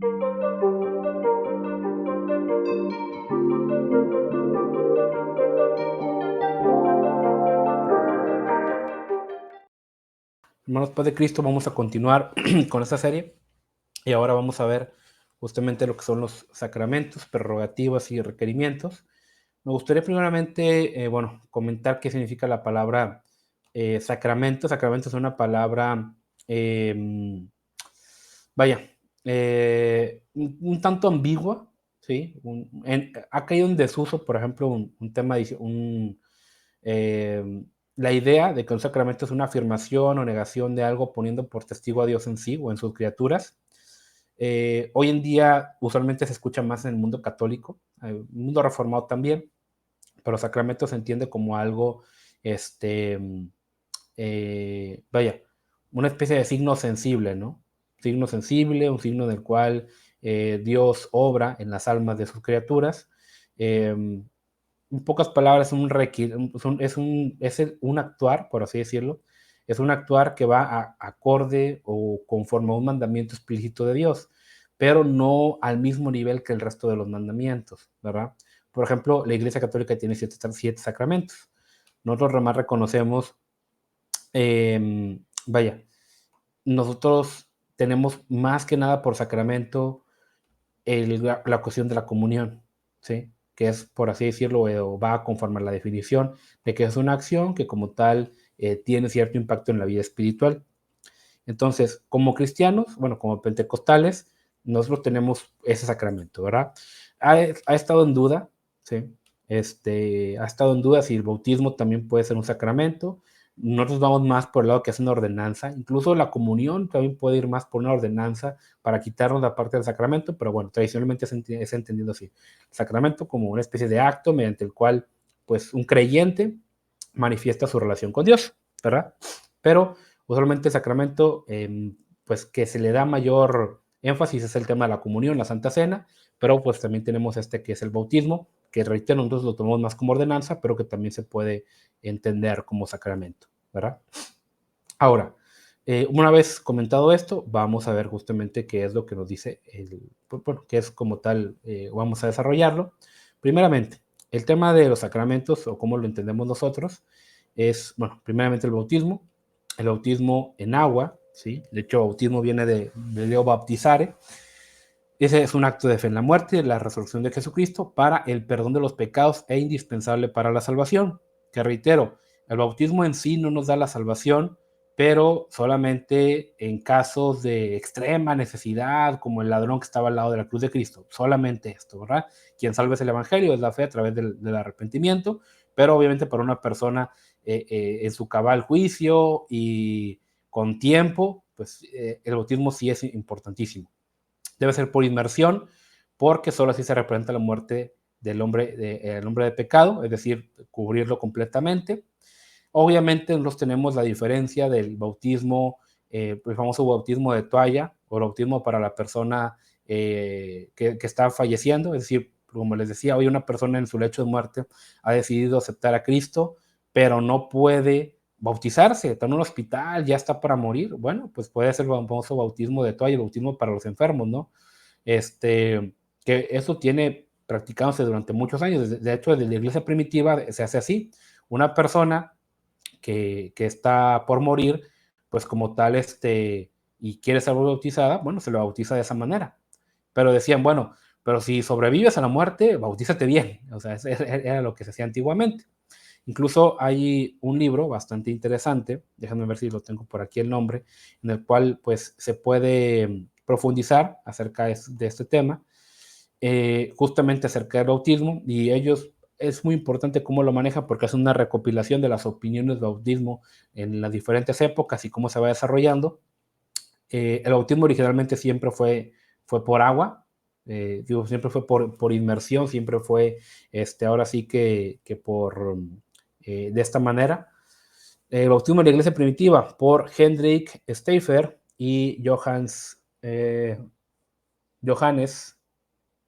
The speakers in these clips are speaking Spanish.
Hermanos Paz de Cristo, vamos a continuar con esta serie y ahora vamos a ver justamente lo que son los sacramentos, prerrogativas y requerimientos. Me gustaría primeramente, bueno, comentar qué significa la palabra sacramento. Sacramento es una palabra, em, vaya, un tanto ambigua, ¿sí? Ha caído en desuso, por ejemplo, un tema, eh, la idea de que un sacramento es una afirmación o negación de algo poniendo por testigo a Dios en sí o en sus criaturas. Hoy en día usualmente se escucha más en el mundo católico, el mundo reformado también, pero sacramento se entiende como algo, este, vaya, una especie de signo sensible, ¿no? Signo sensible, un signo del cual Dios obra en las almas de sus criaturas. Eh, en pocas palabras, un actuar, por así decirlo, es un actuar que va acorde o conforme a un mandamiento explícito de Dios, pero no al mismo nivel que el resto de los mandamientos, ¿verdad? Por ejemplo, la Iglesia Católica tiene siete sacramentos. Nosotros además reconocemos, vaya, nosotros tenemos más que nada por sacramento la cuestión de la comunión, ¿sí? Que es, por así decirlo, o va a conformar la definición de que es una acción que como tal tiene cierto impacto en la vida espiritual. Entonces, como cristianos, bueno, como pentecostales, nosotros tenemos ese sacramento, ¿verdad? Ha estado en duda, ¿sí? Ha estado en duda si el bautismo también puede ser un sacramento. Nosotros vamos más por el lado que es una ordenanza. Incluso la comunión también puede ir más por una ordenanza para quitarnos la parte del sacramento, pero bueno, tradicionalmente es entendido así. Sacramento como una especie de acto mediante el cual, pues, un creyente manifiesta su relación con Dios, ¿verdad? Pero usualmente el sacramento, pues que se le da mayor énfasis es el tema de la comunión, la Santa Cena, pero pues también tenemos este que es el bautismo, que reitero, nosotros lo tomamos más como ordenanza, pero que también se puede entender como sacramento, ¿verdad? Ahora, una vez comentado esto, vamos a ver justamente qué es lo que nos dice pues, bueno, qué es como tal, vamos a desarrollarlo. Primeramente, el tema de los sacramentos o cómo lo entendemos nosotros es, bueno, primeramente el bautismo en agua, ¿sí? De hecho, bautismo viene de leo baptizare. Ese es un acto de fe en la muerte y la resurrección de Jesucristo para el perdón de los pecados e indispensable para la salvación. Que reitero, el bautismo en sí no nos da la salvación, pero solamente en casos de extrema necesidad, como el ladrón que estaba al lado de la cruz de Cristo. Solamente esto, ¿verdad? Quien salva es el Evangelio, es la fe a través del arrepentimiento, pero obviamente para una persona en su cabal juicio y con tiempo, pues el bautismo sí es importantísimo. Debe ser por inmersión, porque solo así se representa la muerte del hombre, el hombre de pecado, es decir, cubrirlo completamente. Obviamente nosotros tenemos la diferencia del bautismo, el famoso bautismo de toalla, o el bautismo para la persona que está falleciendo, es decir, como les decía, hoy una persona en su lecho de muerte ha decidido aceptar a Cristo, pero no puede bautizarse, está en un hospital, ya está para morir. Bueno, pues puede ser el famoso bautismo de toalla, el bautismo para los enfermos, ¿no? Que eso tiene practicándose durante muchos años. De hecho, desde la iglesia primitiva se hace así. Una persona que está por morir, pues como tal, y quiere ser bautizada, bueno, se lo bautiza de esa manera. Pero decían, bueno, pero si sobrevives a la muerte, bautízate bien. O sea, era lo que se hacía antiguamente. Incluso hay un libro bastante interesante, déjame ver si lo tengo por aquí el nombre, en el cual pues se puede profundizar acerca de este tema, justamente acerca del bautismo, y ellos es muy importante cómo lo manejan porque es una recopilación de las opiniones del bautismo en las diferentes épocas y cómo se va desarrollando. El bautismo originalmente siempre fue por agua, digo, siempre fue por inmersión, siempre fue, ahora sí que de esta manera. El bautismo de la iglesia primitiva por Hendrik Stauffer y Johannes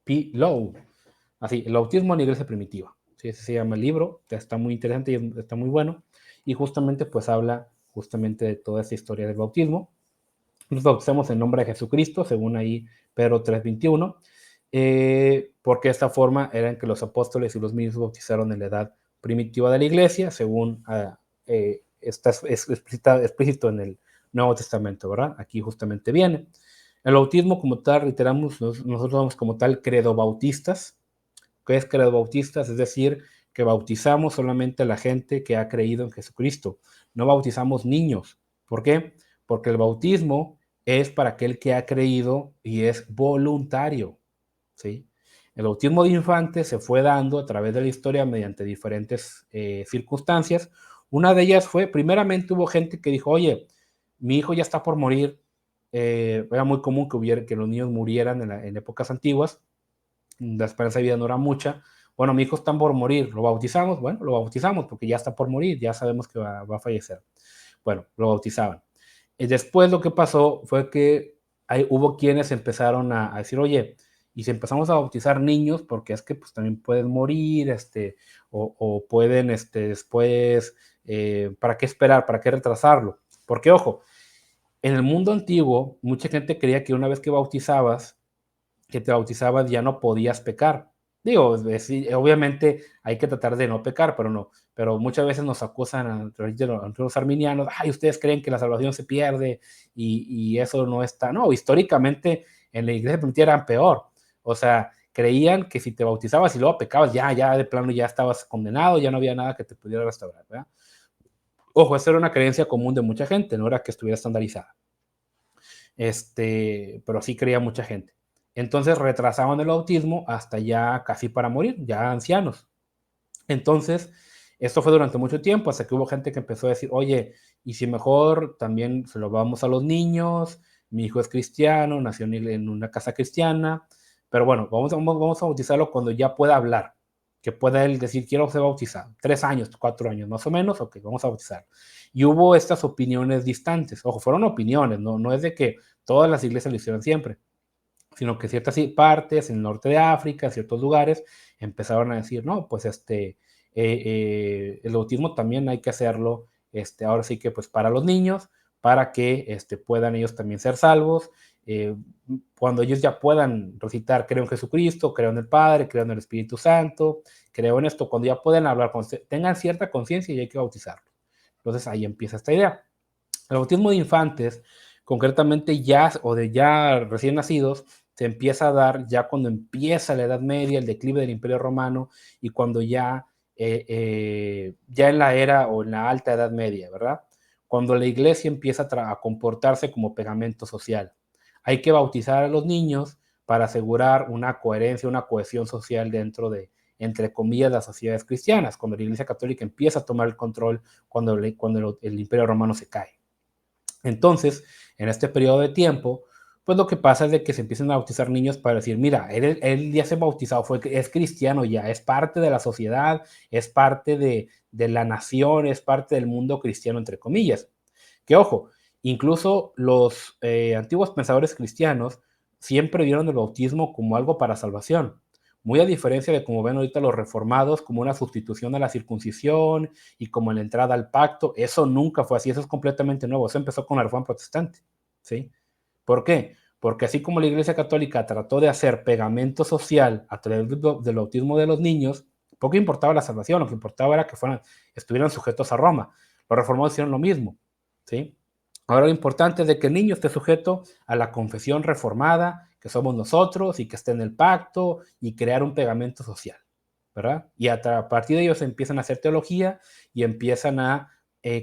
P. Lowe. Así, el bautismo en la iglesia primitiva. Sí, ese se llama el libro, está muy interesante y está muy bueno. Y justamente pues habla justamente de toda esa historia del bautismo. nos bautizamos en nombre de Jesucristo, según ahí Pedro 3:21, porque de esta forma era en que los apóstoles y los ministros bautizaron en la edad primitiva de la iglesia, según está explícito en el Nuevo Testamento, ¿verdad? Aquí justamente viene. El bautismo como tal, reiteramos, nosotros somos como tal credobautistas. ¿Qué es credobautistas? Es decir, que bautizamos solamente a la gente que ha creído en Jesucristo. No bautizamos niños. ¿Por qué? Porque el bautismo es para aquel que ha creído y es voluntario, ¿sí? El bautismo de infantes se fue dando a través de la historia mediante diferentes circunstancias. Una de ellas fue, primeramente hubo gente que dijo, oye, mi hijo ya está por morir. Era muy común que los niños murieran en épocas antiguas. La esperanza de vida no era mucha. Bueno, mi hijo está por morir, ¿lo bautizamos? Bueno, lo bautizamos porque ya está por morir, ya sabemos que va a fallecer. Bueno, lo bautizaban. Y después lo que pasó fue que hubo quienes empezaron a decir, oye, y si empezamos a bautizar niños, porque es que pues también pueden morir, o pueden después, ¿para qué esperar? ¿Para qué retrasarlo? Porque, ojo, en el mundo antiguo, mucha gente creía que una vez que te bautizabas ya no podías pecar. Digo, obviamente hay que tratar de no pecar, pero muchas veces nos acusan entre los arminianos, ay, ustedes creen que la salvación se pierde y eso no está. No, históricamente en la iglesia primitiva eran peor. O sea, creían que si te bautizabas y luego pecabas, ya de plano ya estabas condenado, ya no había nada que te pudiera restaurar, ¿verdad? Ojo, esa era una creencia común de mucha gente, no era que estuviera estandarizada. Pero sí creía mucha gente. Entonces retrasaban el bautismo hasta ya casi para morir, ya ancianos. Entonces, esto fue durante mucho tiempo, hasta que hubo gente que empezó a decir, oye, y si mejor también se lo vamos a los niños, mi hijo es cristiano, nació en una casa cristiana, pero bueno, vamos a bautizarlo cuando ya pueda hablar, que pueda él decir, quiero ser bautizado, 3 años, 4 años más o menos, ok, vamos a bautizar. Y hubo estas opiniones distantes, ojo, fueron opiniones, no es de que todas las iglesias lo hicieron siempre, sino que ciertas partes en el norte de África, ciertos lugares, empezaron a decir, no, pues el bautismo también hay que hacerlo, ahora sí que pues para los niños, para que puedan ellos también ser salvos, cuando ellos ya puedan recitar, creo en Jesucristo, creo en el Padre, creo en el Espíritu Santo, creo en esto, cuando ya pueden hablar, tengan cierta conciencia y hay que bautizarlo. Entonces ahí empieza esta idea. El bautismo de infantes, concretamente ya o de ya recién nacidos, se empieza a dar ya cuando empieza la Edad Media, el declive del Imperio Romano y cuando ya en la era o en la alta Edad Media, ¿verdad? Cuando la iglesia empieza a comportarse como pegamento social. Hay que bautizar a los niños para asegurar una coherencia, una cohesión social dentro de, entre comillas, las sociedades cristianas, cuando la Iglesia Católica empieza a tomar el control, cuando el Imperio Romano se cae. Entonces, en este periodo de tiempo, pues lo que pasa es de que se empiezan a bautizar niños para decir, mira, él ya se bautizó, es cristiano ya, es parte de la sociedad, es parte de la nación, es parte del mundo cristiano, entre comillas. Que ojo, incluso los antiguos pensadores cristianos siempre vieron el bautismo como algo para salvación. Muy a diferencia de como ven ahorita los reformados, como una sustitución a la circuncisión y como la entrada al pacto, eso nunca fue así, eso es completamente nuevo, eso empezó con la Reforma Protestante, ¿sí? ¿Por qué? Porque así como la Iglesia Católica trató de hacer pegamento social a través del bautismo de los niños, poco importaba la salvación, lo que importaba era que estuvieran sujetos a Roma. Los reformados hicieron lo mismo, ¿sí? Ahora lo importante es de que el niño esté sujeto a la confesión reformada, que somos nosotros, y que esté en el pacto, y crear un pegamento social, ¿verdad? Y a partir de ellos empiezan a hacer teología y empiezan a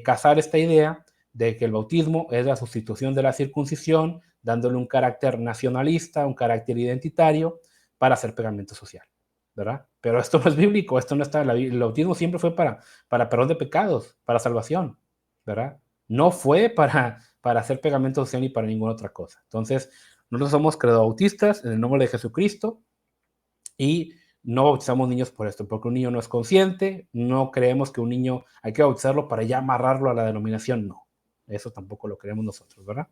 cazar esta idea de que el bautismo es la sustitución de la circuncisión, dándole un carácter nacionalista, un carácter identitario, para hacer pegamento social, ¿verdad? Pero esto no es bíblico, esto no está en la Biblia. El bautismo siempre fue para perdón de pecados, para salvación, ¿verdad? No fue para hacer pegamento social ni para ninguna otra cosa. Entonces, nosotros somos credobautistas en el nombre de Jesucristo y no bautizamos niños por esto, porque un niño no es consciente, no creemos que un niño hay que bautizarlo para ya amarrarlo a la denominación, no. Eso tampoco lo creemos nosotros, ¿verdad?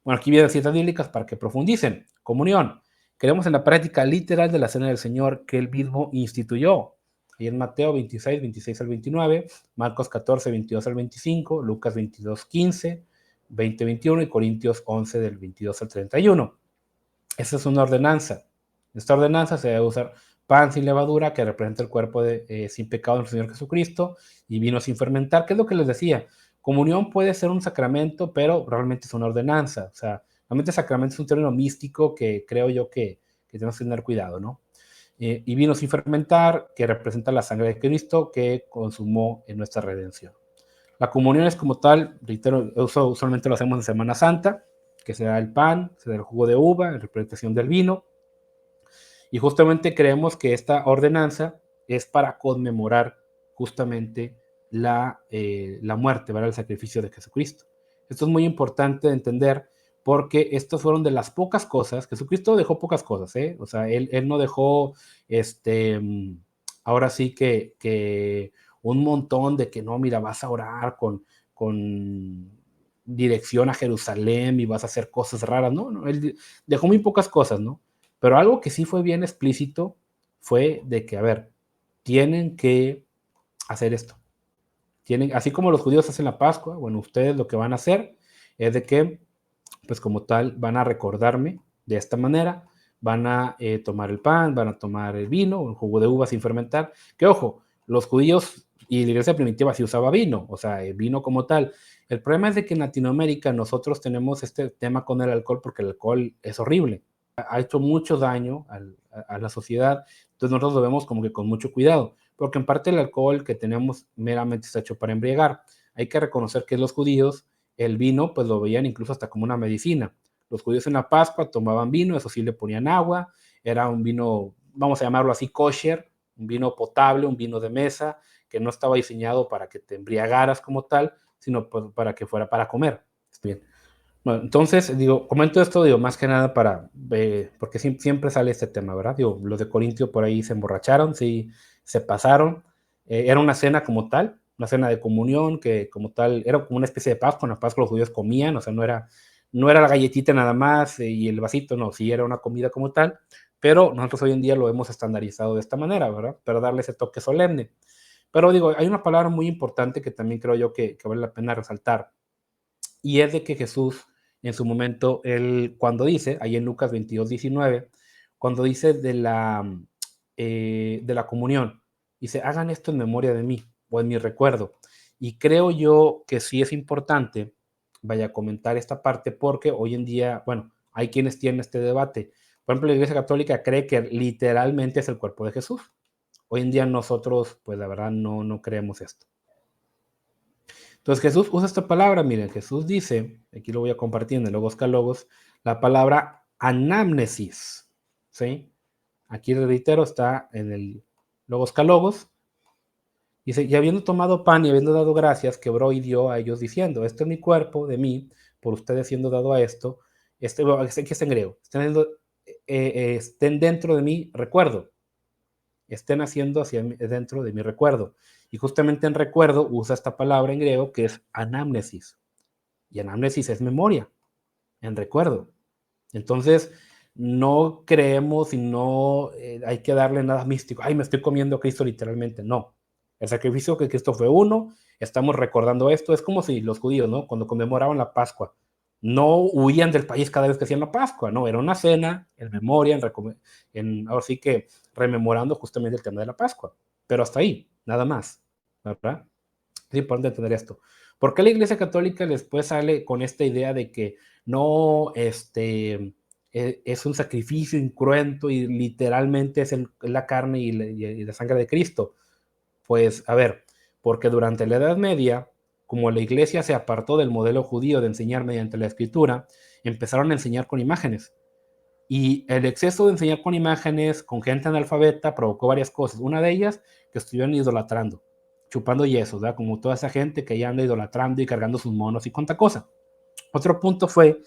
Bueno, aquí vienen citas bíblicas para que profundicen. Comunión. Creemos en la práctica literal de la cena del Señor que él mismo instituyó. Ahí en Mateo 26, 26 al 29, Marcos 14, 22 al 25, Lucas 22, 15, 20-21 y Corintios 11 del 22 al 31. Esa es una ordenanza. Esta ordenanza se debe usar pan sin levadura, que representa el cuerpo sin pecado del Señor Jesucristo, y vino sin fermentar, que es lo que les decía. Comunión puede ser un sacramento, pero realmente es una ordenanza. O sea, realmente sacramento es un término místico que creo yo que tenemos que tener cuidado, ¿no? Y vino sin fermentar, que representa la sangre de Cristo que consumó en nuestra redención. La comunión es como tal, reitero, usualmente lo hacemos en Semana Santa, que se da el pan, se da el jugo de uva, en representación del vino, y justamente creemos que esta ordenanza es para conmemorar justamente la muerte, ¿verdad? El sacrificio de Jesucristo. Esto es muy importante de entender porque estas fueron de las pocas cosas, Jesucristo dejó pocas cosas, ¿eh? O sea, él no dejó, ahora sí que un montón de que no, mira, vas a orar con dirección a Jerusalén y vas a hacer cosas raras, no, él dejó muy pocas cosas, ¿no? Pero algo que sí fue bien explícito fue de que, a ver, tienen que hacer esto. Así como los judíos hacen la Pascua, bueno, ustedes lo que van a hacer es de que, pues como tal, van a recordarme de esta manera, van a tomar el pan, van a tomar el vino, el jugo de uva sin fermentar, que ojo, los judíos y la iglesia primitiva sí usaba vino, o sea, vino como tal. El problema es de que en Latinoamérica nosotros tenemos este tema con el alcohol porque el alcohol es horrible, ha hecho mucho daño a la sociedad, entonces nosotros lo vemos como que con mucho cuidado, porque en parte el alcohol que tenemos meramente está hecho para embriagar. Hay que reconocer que los judíos el vino pues lo veían incluso hasta como una medicina. Los judíos en la Pascua tomaban vino, eso sí le ponían agua, era un vino, vamos a llamarlo así, kosher, un vino potable, un vino de mesa, que no estaba diseñado para que te embriagaras como tal, sino para que fuera para comer. Bien. Bueno, entonces, digo, comento esto, digo, más que nada porque siempre sale este tema, ¿verdad? Digo, los de Corintio por ahí se emborracharon, sí, se pasaron. Era una cena como tal, una cena de comunión, que como tal, era como una especie de Pascua, en la Pascua los judíos comían, o sea, no era la galletita nada más y el vasito, no, sí era una comida como tal, pero nosotros hoy en día lo hemos estandarizado de esta manera, ¿verdad? Para darle ese toque solemne. Pero digo, hay una palabra muy importante que también creo yo que vale la pena resaltar, y es de que Jesús, en su momento, él cuando dice, ahí en Lucas 22:19, cuando dice de la comunión, dice, hagan esto en memoria de mí o en mi recuerdo. Y creo yo que sí es importante, vaya a comentar esta parte, porque hoy en día, bueno, hay quienes tienen este debate. Por ejemplo, la Iglesia Católica cree que literalmente es el cuerpo de Jesús. Hoy en día nosotros, pues la verdad, no creemos esto. Entonces Jesús usa esta palabra, miren, Jesús dice, aquí lo voy a compartir en el Logos Calogos, la palabra anamnesis, ¿sí? Aquí reitero, está en el Logos Calogos, dice, y habiendo tomado pan y habiendo dado gracias, quebró y dio a ellos diciendo, este es mi cuerpo de mí, por ustedes siendo dado a esto, aquí está en griego, estén dentro de mí, recuerdo, estén haciendo dentro de mi recuerdo. Y justamente en recuerdo usa esta palabra en griego que es anamnesis. Y anamnesis es memoria, en recuerdo. Entonces, no creemos y no hay que darle nada místico. Ay, me estoy comiendo a Cristo literalmente. No. El sacrificio que Cristo fue uno, estamos recordando esto. Es como si los judíos, ¿no? Cuando conmemoraban la Pascua, no huían del país cada vez que hacían la Pascua, no, era una cena en memoria, ahora sí que rememorando justamente el tema de la Pascua, pero hasta ahí, nada más, ¿verdad? Es importante entender esto. ¿Por qué la Iglesia Católica después sale con esta idea de que no, es un sacrificio incruento y literalmente es la carne y la sangre de Cristo? Pues, a ver, porque durante la Edad Media, como la Iglesia se apartó del modelo judío de enseñar mediante la Escritura, empezaron a enseñar con imágenes. Y el exceso de enseñar con imágenes, con gente analfabeta, provocó varias cosas. Una de ellas, que estuvieron idolatrando, chupando yesos, ¿verdad? Como toda esa gente que ya anda idolatrando y cargando sus monos y cuánta cosa. Otro punto fue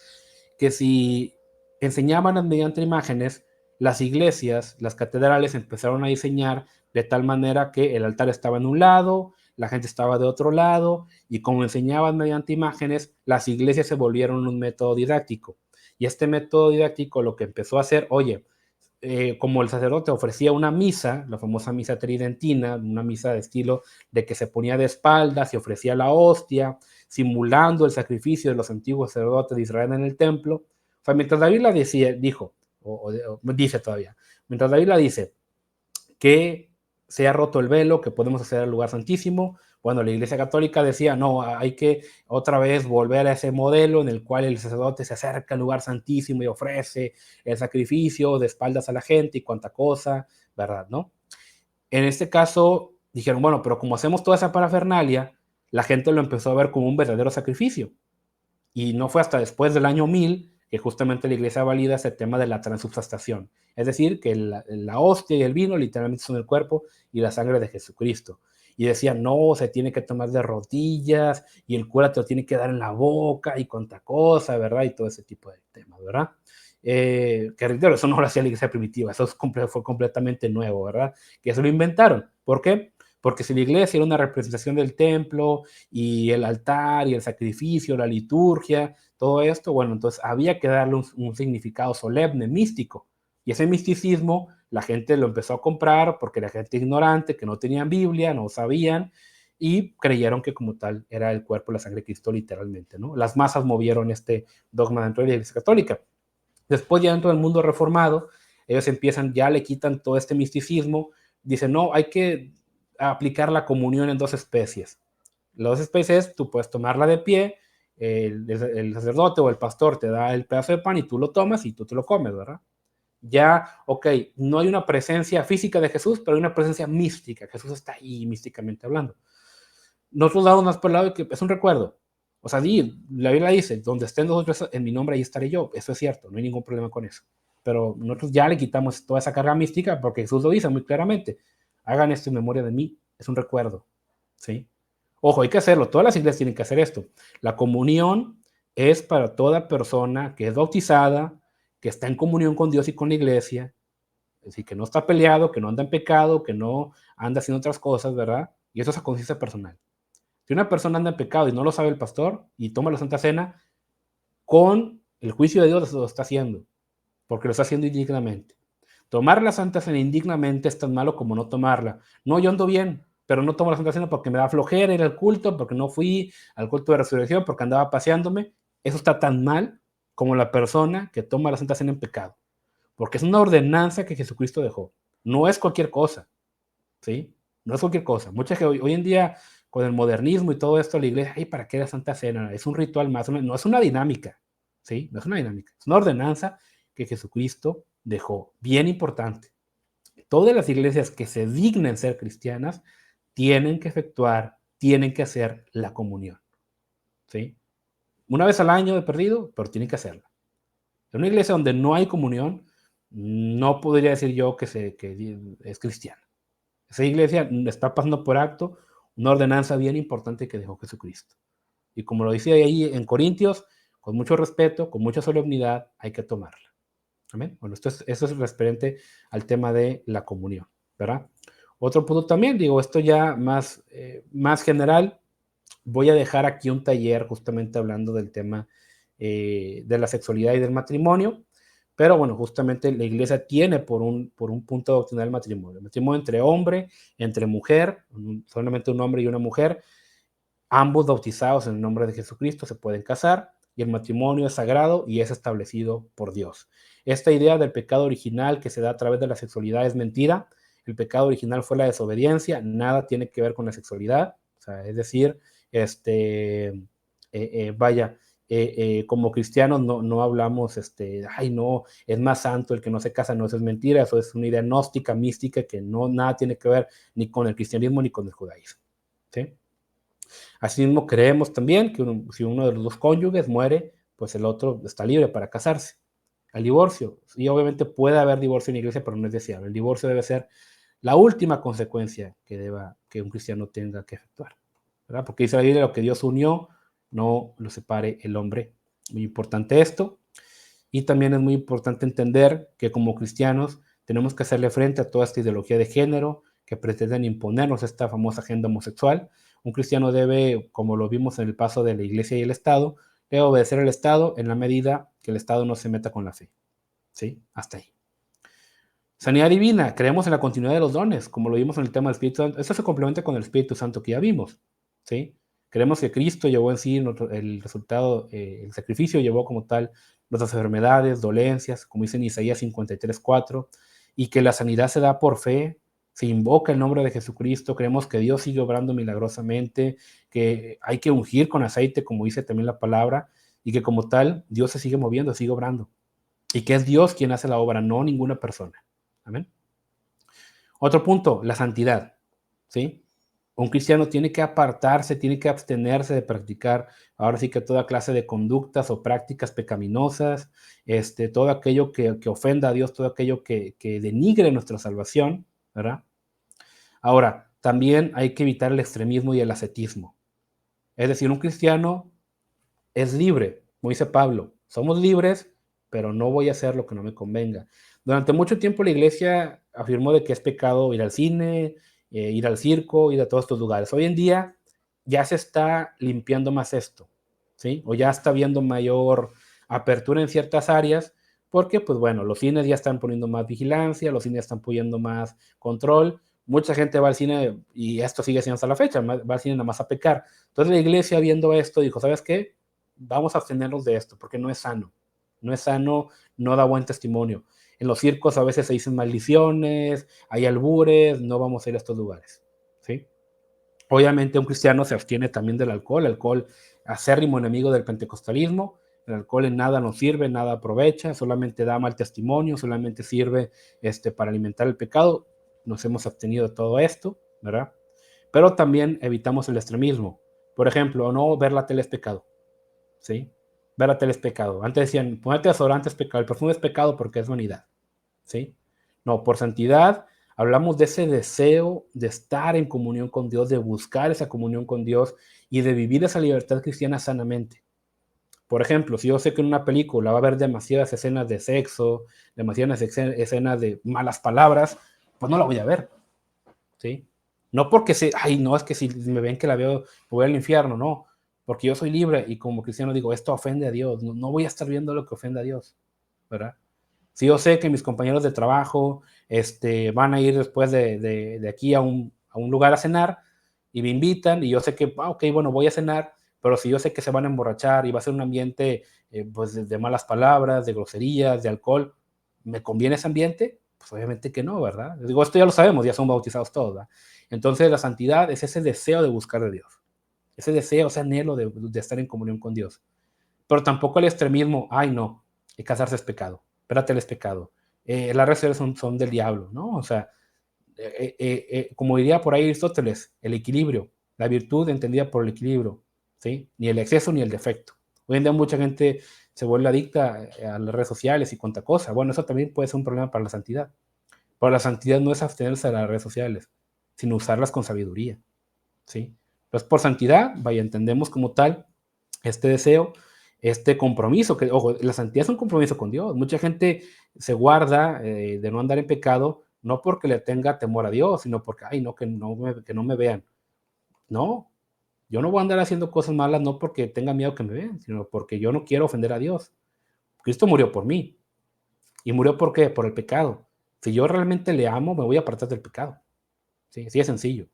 que si enseñaban mediante imágenes, las iglesias, las catedrales empezaron a diseñar de tal manera que el altar estaba en un lado, la gente estaba de otro lado, y como enseñaban mediante imágenes, las iglesias se volvieron un método didáctico. Y este método didáctico lo que empezó a hacer, oye, como el sacerdote ofrecía una misa, la famosa misa tridentina, una misa de estilo de que se ponía de espaldas y ofrecía la hostia, simulando el sacrificio de los antiguos sacerdotes de Israel en el templo. O sea, mientras David la decía, dijo, o dice todavía, mientras David la dice, que se ha roto el velo, que podemos hacer el lugar santísimo. Bueno, la Iglesia Católica decía, no, hay que otra vez volver a ese modelo en el cual el sacerdote se acerca al lugar santísimo y ofrece el sacrificio de espaldas a la gente y cuanta cosa, ¿verdad? ¿No? En este caso dijeron, bueno, pero como hacemos toda esa parafernalia, la gente lo empezó a ver como un verdadero sacrificio. Y no fue hasta después del año 1000 que justamente la iglesia valida ese tema de la transubstanciación. Es decir, que la hostia y el vino literalmente son el cuerpo y la sangre de Jesucristo. Y decían, no, se tiene que tomar de rodillas y el cura te lo tiene que dar en la boca y cuanta cosa, ¿verdad? Y todo ese tipo de temas, ¿verdad? Que reitero, eso no lo hacía la iglesia primitiva, eso fue completamente nuevo, ¿verdad? Que eso lo inventaron. ¿Por qué? Porque si la iglesia era una representación del templo y el altar y el sacrificio, la liturgia, todo esto, bueno, entonces había que darle un significado solemne, místico. Y ese misticismo la gente lo empezó a comprar porque la gente ignorante, que no tenían Biblia, no sabían, y creyeron que como tal era el cuerpo y la sangre de Cristo literalmente, ¿no? Las masas movieron este dogma dentro de la Iglesia Católica. Después ya dentro del mundo reformado, ellos empiezan, ya le quitan todo este misticismo, dicen, no, hay que aplicar la comunión en dos especies. Las dos especies, tú puedes tomarla de pie, el sacerdote o el pastor te da el pedazo de pan y tú lo tomas y tú te lo comes, ¿verdad? Ya, ok, no hay una presencia física de Jesús, pero hay una presencia mística. Jesús está ahí místicamente hablando. Nosotros damos más por el lado de que es un recuerdo. O sea, la Biblia dice, donde estén nosotros en mi nombre, ahí estaré yo. Eso es cierto, no hay ningún problema con eso. Pero nosotros ya le quitamos toda esa carga mística porque Jesús lo dice muy claramente. Hagan esto en memoria de mí, es un recuerdo. ¿Sí? Ojo, hay que hacerlo, todas las iglesias tienen que hacer esto. La comunión es para toda persona que es bautizada, que está en comunión con Dios y con la iglesia, es decir, que no está peleado, que no anda en pecado, que no anda haciendo otras cosas, ¿verdad? Y eso es a conciencia personal. Si una persona anda en pecado y no lo sabe el pastor y toma la Santa Cena, con el juicio de Dios lo está haciendo, porque lo está haciendo indignamente. Tomar la Santa Cena indignamente es tan malo como no tomarla. No, yo ando bien, pero no tomo la Santa Cena porque me da flojera ir al culto, porque no fui al culto de resurrección, porque andaba paseándome. Eso está tan mal como la persona que toma la Santa Cena en pecado, porque es una ordenanza que Jesucristo dejó. No es cualquier cosa, ¿sí? No es cualquier cosa. Mucha gente hoy en día, con el modernismo y todo esto, la iglesia, ay, ¿para qué la Santa Cena? Es un ritual más, no es una dinámica, ¿sí? No es una dinámica, es una ordenanza que Jesucristo dejó, bien importante. Todas las iglesias que se dignen ser cristianas tienen que efectuar, tienen que hacer la comunión, ¿sí? Una vez al año de perdido, pero tienen que hacerla. En una iglesia donde no hay comunión, no podría decir yo que es cristiana. Esa iglesia está pasando por acto una ordenanza bien importante que dejó Jesucristo. Y como lo decía ahí en Corintios, con mucho respeto, con mucha solemnidad, hay que tomarla. Amén. Bueno, eso es referente al tema de la comunión, ¿verdad? Otro punto también, digo, esto ya más general, voy a dejar aquí un taller justamente hablando del tema de la sexualidad y del matrimonio, pero bueno, justamente la iglesia tiene por un punto doctrinal el matrimonio entre hombre, entre mujer, solamente un hombre y una mujer, ambos bautizados en el nombre de Jesucristo se pueden casar y el matrimonio es sagrado y es establecido por Dios. Esta idea del pecado original que se da a través de la sexualidad es mentira. El pecado original fue la desobediencia, nada tiene que ver con la sexualidad. O sea, es decir, vaya, como cristianos no hablamos, ay no, es más santo el que no se casa, no, eso es mentira, eso es una idea gnóstica, mística, que nada tiene que ver ni con el cristianismo ni con el judaísmo. ¿Sí? Asimismo, creemos también que si uno de los dos cónyuges muere, pues el otro está libre para casarse. El divorcio, y obviamente puede haber divorcio en la iglesia, pero no es deseable. El divorcio debe ser la última consecuencia que un cristiano tenga que efectuar, ¿verdad? Porque dice la Biblia, lo que Dios unió, no lo separe el hombre. Muy importante esto. Y también es muy importante entender que como cristianos tenemos que hacerle frente a toda esta ideología de género que pretenden imponernos esta famosa agenda homosexual. Un cristiano debe, como lo vimos en el paso de la iglesia y el Estado, debe obedecer al Estado en la medida que el Estado no se meta con la fe. ¿Sí? Hasta ahí. Sanidad divina, creemos en la continuidad de los dones, como lo vimos en el tema del Espíritu Santo. Esto se complementa con el Espíritu Santo que ya vimos. ¿Sí? Creemos que Cristo llevó en sí el resultado, el sacrificio llevó como tal nuestras enfermedades, dolencias, como dice en Isaías 53:4, y que la sanidad se da por fe, se invoca el nombre de Jesucristo, creemos que Dios sigue obrando milagrosamente, que hay que ungir con aceite, como dice también la palabra, y que como tal Dios se sigue moviendo, sigue obrando, y que es Dios quien hace la obra, no ninguna persona. Amén. Otro punto, la santidad, ¿sí? Un cristiano tiene que apartarse, tiene que abstenerse de practicar, ahora sí que toda clase de conductas o prácticas pecaminosas, todo aquello que ofenda a Dios, todo aquello que denigre nuestra salvación, ¿verdad? Ahora, también hay que evitar el extremismo y el ascetismo. Es decir, un cristiano es libre, como dice Pablo, somos libres, pero no voy a hacer lo que no me convenga. Durante mucho tiempo la iglesia afirmó de que es pecado ir al cine, ir al circo, ir a todos estos lugares. Hoy en día ya se está limpiando más esto, ¿sí? O ya está habiendo mayor apertura en ciertas áreas, porque, pues bueno, los cines ya están poniendo más vigilancia, los cines están poniendo más control. Mucha gente va al cine, y esto sigue siendo hasta la fecha, va al cine nada más a pecar. Entonces la iglesia, viendo esto, dijo, ¿sabes qué? Vamos a abstenernos de esto, porque no es sano. No es sano, no da buen testimonio. En los circos a veces se dicen maldiciones, hay albures, no vamos a ir a estos lugares, ¿sí? Obviamente un cristiano se abstiene también del alcohol, el alcohol acérrimo enemigo del pentecostalismo, el alcohol en nada nos sirve, nada aprovecha, solamente da mal testimonio, solamente sirve para alimentar el pecado. Nos hemos abstenido de todo esto, ¿verdad? Pero también evitamos el extremismo. Por ejemplo, no ver la tele es pecado, ¿sí? Ver la tele es pecado. Antes decían, ponerte desodorante es pecado, el perfume es pecado porque es vanidad, ¿sí? No, por santidad hablamos de ese deseo de estar en comunión con Dios, de buscar esa comunión con Dios y de vivir esa libertad cristiana sanamente. Por ejemplo, si yo sé que en una película va a haber demasiadas escenas de sexo, demasiadas escenas de malas palabras, pues no la voy a ver, ¿sí? No porque ay, no, es que si me ven que la veo, me voy al infierno, no, porque yo soy libre y como cristiano digo, esto ofende a Dios, no, no voy a estar viendo lo que ofende a Dios, ¿verdad? Si yo sé que mis compañeros de trabajo van a ir después de aquí a un lugar a cenar y me invitan y yo sé que, ok, bueno, voy a cenar, pero si yo sé que se van a emborrachar y va a ser un ambiente pues de malas palabras, de groserías, de alcohol, ¿me conviene ese ambiente? Pues obviamente que no, ¿verdad? Digo, esto ya lo sabemos, ya son bautizados todos, ¿verdad? Entonces la santidad es ese deseo de buscar de Dios, ese deseo, ese anhelo de estar en comunión con Dios. Pero tampoco el extremismo, ay no, casarse es pecado, espérate, es pecado, las redes sociales son del diablo, ¿no? O sea, como diría por ahí Aristóteles, el equilibrio, la virtud entendida por el equilibrio, ¿sí? Ni el exceso ni el defecto. Hoy en día mucha gente se vuelve adicta a las redes sociales y cuanta cosa. Bueno, eso también puede ser un problema para la santidad. Pero la santidad no es abstenerse de las redes sociales, sino usarlas con sabiduría, ¿sí? Entonces, por santidad, vaya, entendemos como tal este deseo, este compromiso, que, ojo, la santidad es un compromiso con Dios. Mucha gente se guarda de no andar en pecado, no porque le tenga temor a Dios, sino porque, ay, no, que no me vean. No, yo no voy a andar haciendo cosas malas no porque tenga miedo que me vean, sino porque yo no quiero ofender a Dios. Cristo murió por mí. ¿Y murió por qué? Por el pecado. Si yo realmente le amo, me voy a apartar del pecado. Sí, así es sencillo.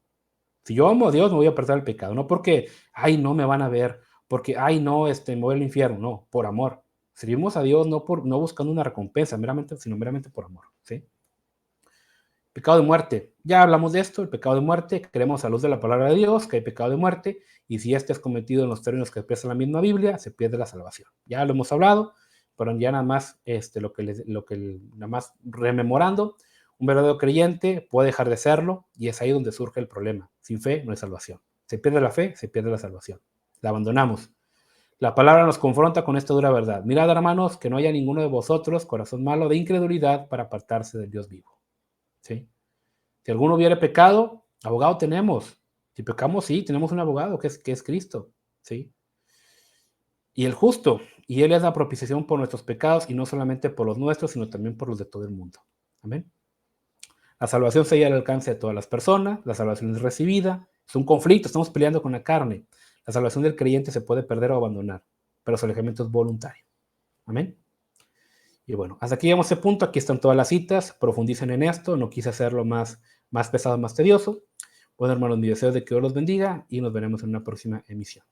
Si yo amo a Dios, me voy a apartar del pecado. No porque, ay, no me van a ver, porque, ay, no, me voy al infierno. No, por amor. Servimos a Dios no buscando una recompensa, meramente, sino meramente por amor. ¿Sí? Pecado de muerte. Ya hablamos de esto, el pecado de muerte. Creemos a luz de la palabra de Dios que hay pecado de muerte. Y si este es cometido en los términos que expresa la misma Biblia, se pierde la salvación. Ya lo hemos hablado, pero ya nada más nada más rememorando. Un verdadero creyente puede dejar de serlo y es ahí donde surge el problema. Sin fe no hay salvación. Se pierde la fe, se pierde la salvación. La abandonamos. La palabra nos confronta con esta dura verdad. Mirad, hermanos, que no haya ninguno de vosotros corazón malo de incredulidad para apartarse del Dios vivo. ¿Sí? Si alguno hubiera pecado, abogado tenemos. Si pecamos, sí, tenemos un abogado que es Cristo. ¿Sí? Y el justo, y Él es la propiciación por nuestros pecados y no solamente por los nuestros, sino también por los de todo el mundo. Amén. La salvación se halla al alcance de todas las personas, la salvación es recibida, es un conflicto, estamos peleando con la carne. La salvación del creyente se puede perder o abandonar, pero su alejamiento es voluntario. Amén. Y bueno, hasta aquí llegamos a este punto, aquí están todas las citas, profundicen en esto, no quise hacerlo más pesado, más tedioso. Bueno, hermanos, mi deseo es de que Dios los bendiga y nos veremos en una próxima emisión.